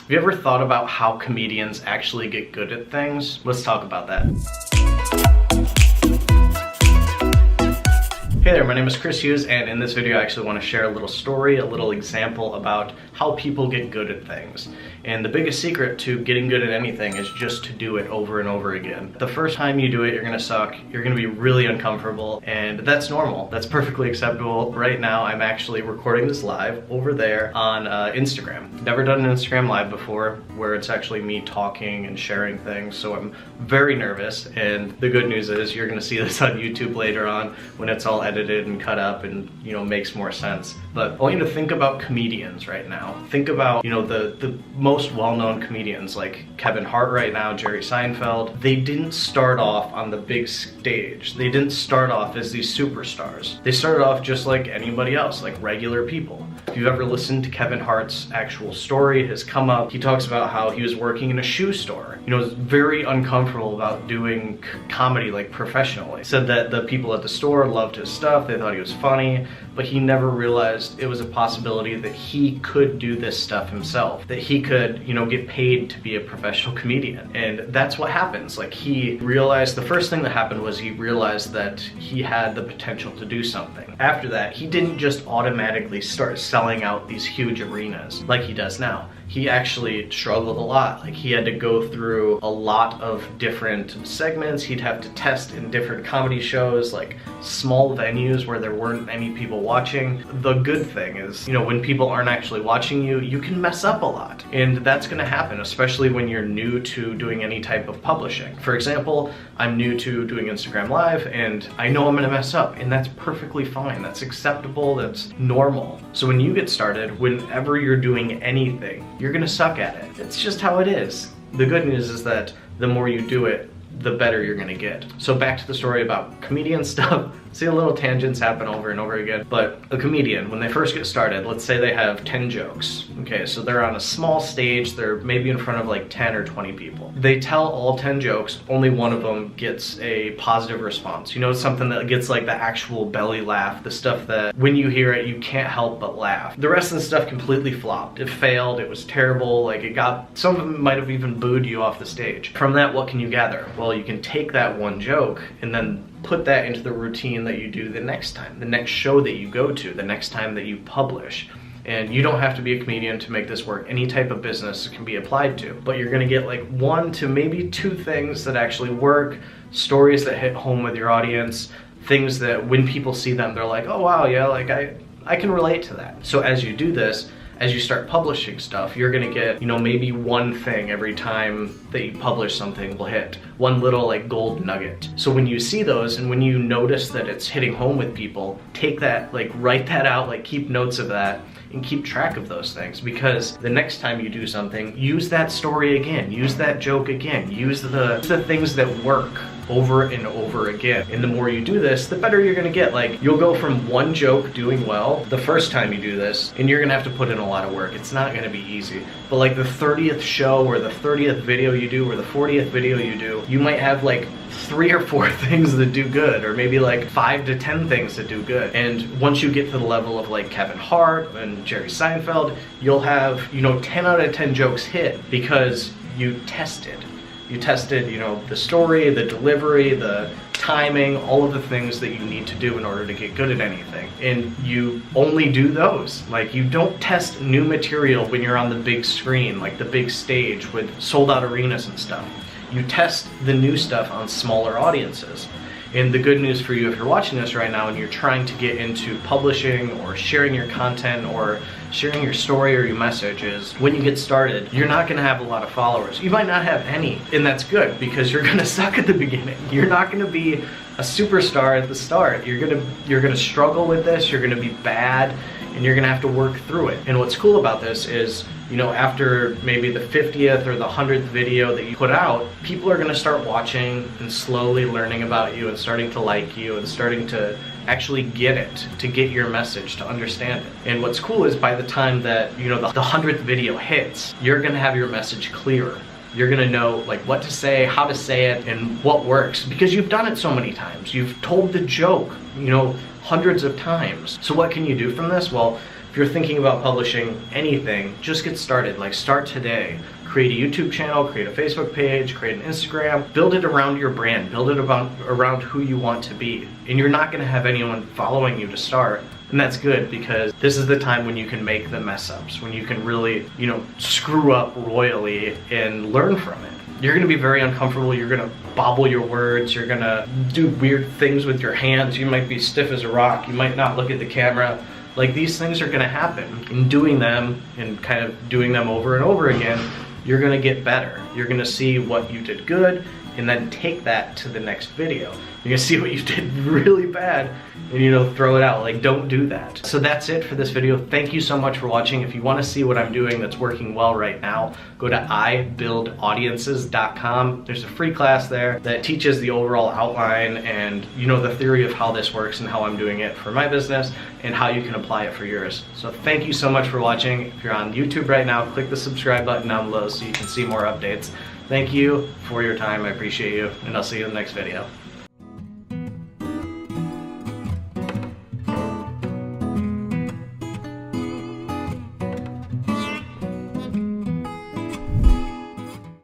Have you ever thought about how comedians actually get good at things? Let's talk about that. Hey there, my name is Hughes, and in this video I actually want to share a little story, a little example about how people get good at things. And the biggest secret to getting good at anything is just to do it over and over again. The first time you do it, you're gonna suck, you're gonna be really uncomfortable, and that's normal. That's perfectly acceptable. Right now, I'm actually recording this live over there on Instagram. Never done an Instagram live before where it's actually me talking and sharing things, so I'm very nervous. And the good news is you're gonna see this on YouTube later on when it's all edited and cut up and, you know, makes more sense. But I want you to think about comedians right now. Think about, you know, the most well-known comedians like Kevin Hart right now, Jerry Seinfeld. They didn't start off on the big stage. They didn't start off as these superstars. They started off just like anybody else, like regular people. If you've ever listened to Kevin Hart's actual story, his come up, he talks about how he was working in a shoe store. You know, was very uncomfortable about doing comedy like professionally. He said that the people at the store loved his stuff, they thought he was funny, but he never realized it was a possibility that he could do this stuff himself, that he could, you know, get paid to be a professional comedian. And that's what happens. Like, he realized, the first thing that happened was he realized that he had the potential to do something. After that, he didn't just automatically start selling out these huge arenas like he does now. He actually struggled a lot. Like, he had to go through a lot of different segments. He'd have to test in different comedy shows, like small venues where there weren't any people watching. The good thing is, you know, when people aren't actually watching you, you can mess up a lot. And that's gonna happen, especially when you're new to doing any type of publishing. For example, I'm new to doing Instagram Live, and I know I'm gonna mess up, and that's perfectly fine. That's acceptable, that's normal. So when you get started, whenever you're doing anything, you're gonna suck at it. It's just how it is. The good news is that the more you do it, the better you're gonna get. So back to the story about comedian stuff. See, a little tangents happen over and over again, but a comedian, when they first get started, let's say they have 10 jokes. Okay, so they're on a small stage, they're maybe in front of like 10 or 20 people. They tell all 10 jokes, only one of them gets a positive response. You know, something that gets like the actual belly laugh, the stuff that when you hear it, you can't help but laugh. The rest of the stuff completely flopped. It failed, it was terrible, like it got, some of them might have even booed you off the stage. From that, what can you gather? Well, you can take that one joke and then put that into the routine that you do the next time, the next show that you go to, the next time that you publish. And you don't have to be a comedian to make this work. Any type of business can be applied to, but you're gonna get like 1 to maybe 2 things that actually work, stories that hit home with your audience, things that when people see them, they're like, oh wow, yeah, like I can relate to that. So as you do this, as you start publishing stuff, you're gonna get, you know, maybe 1 thing every time that you publish something will hit. 1 little like gold nugget. So when you see those and when you notice that it's hitting home with people, take that, like write that out, like keep notes of that and keep track of those things, because the next time you do something, use that story again, use that joke again, use the things that work over and over again. And the more you do this, the better you're gonna get. Like, you'll go from 1 joke doing well the first time you do this, and you're gonna have to put in a lot of work. It's not gonna be easy. But like the 30th show or the 30th video you do or the 40th video you do, you might have like 3 or 4 things that do good, or maybe like 5 to 10 things that do good. And once you get to the level of like Kevin Hart and Jerry Seinfeld, you'll have, you know, 10 out of 10 jokes hit because you tested. You tested, you know, the story, the delivery, the timing, all of the things that you need to do in order to get good at anything. And you only do those. Like, you don't test new material when you're on the big screen, like the big stage with sold out arenas and stuff. You test the new stuff on smaller audiences. And the good news for you, if you're watching this right now and you're trying to get into publishing or sharing your content or sharing your story or your message, is when you get started, you're not gonna have a lot of followers. You might not have any, and that's good, because you're gonna suck at the beginning. You're not gonna be a superstar at the start. You're gonna struggle with this, you're gonna be bad, and you're gonna have to work through it. And what's cool about this is, you know, after maybe the 50th or the 100th video that you put out, people are gonna start watching and slowly learning about you and starting to like you and starting to actually get it, to get your message, to understand it. And what's cool is by the time that, you know, the 100th video hits, you're gonna have your message clearer. You're gonna know like what to say, how to say it, and what works, because you've done it so many times. You've told the joke, you know, hundreds of times. So what can you do from this? Well, if you're thinking about publishing anything, just get started. Like, start today. Create a YouTube channel, create a Facebook page, create an Instagram, build it around your brand, build it around who you want to be. And you're not gonna have anyone following you to start. And that's good, because this is the time when you can make the mess ups, when you can really, screw up royally and learn from it. You're gonna be very uncomfortable, you're gonna bobble your words, you're gonna do weird things with your hands, you might be stiff as a rock, you might not look at the camera. Like, these things are gonna happen. In doing them and kind of doing them over and over again, you're gonna get better. You're gonna see what you did good and then take that to the next video. You're gonna see what you did really bad and throw it out. Like, don't do that. So that's it for this video. Thank you so much for watching. If you wanna see what I'm doing that's working well right now, go to ibuildaudiences.com. There's a free class there that teaches the overall outline and the theory of how this works and how I'm doing it for my business and how you can apply it for yours. So thank you so much for watching. If you're on YouTube right now, click the subscribe button down below so you can see more updates. Thank you for your time. I appreciate you, and I'll see you in the next video.